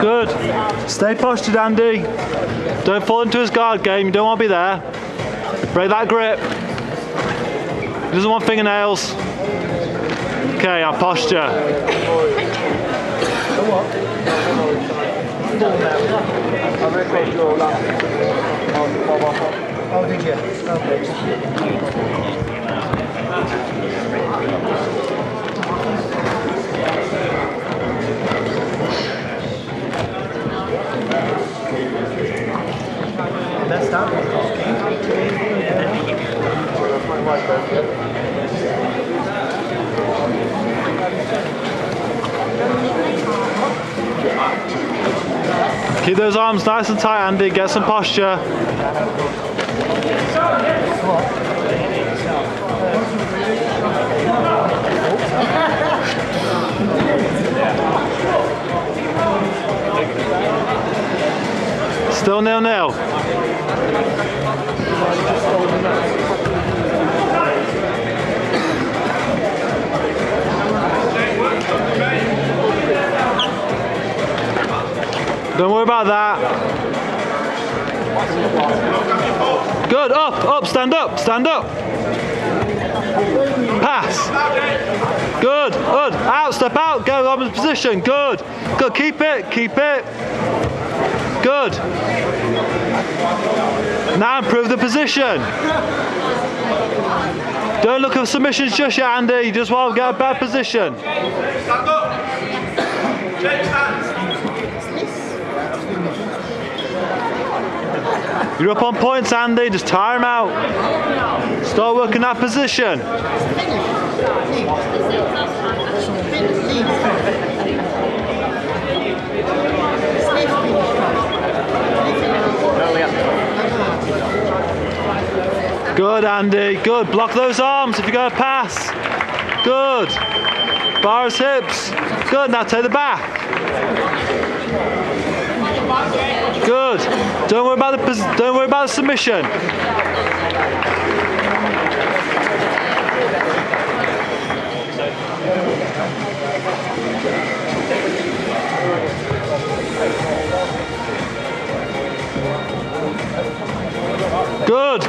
Good. Stay postured, Andy. Don't fall into his guard game. You don't want to be there. Break that grip. He doesn't want fingernails. Okay, our posture. Oh, did you? Okay. Best up. Keep those arms nice and tight, Andy. Get some posture. Still 0-0. Don't worry about that. Good, up, stand up, stand up. Pass. Good, out, step out, go opposite position, good. Good, keep it. Good. Now improve the position. Don't look at submissions just yet, Andy, you just want to get a bad position. Stand up. Change hands. You're up on points, Andy, just tire him out. Start working that position. Good, Andy, good. Block those arms if you're going to pass. Good. Bar his hips. Good, now take the back. Good. Don't worry about the submission.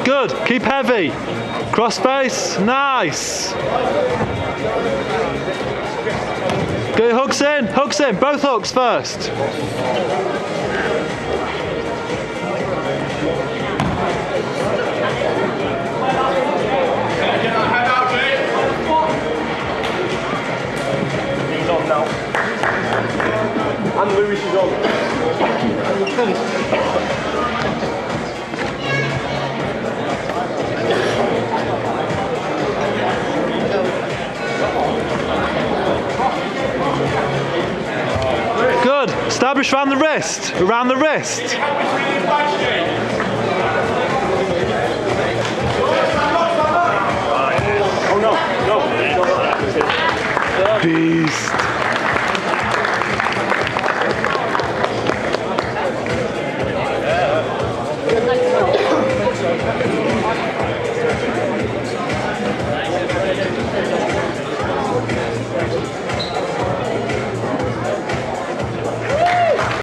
Good. Keep heavy. Cross face. Nice. Good, hooks in. Both hooks first. And Lewis is on. Good. Establish around the wrist.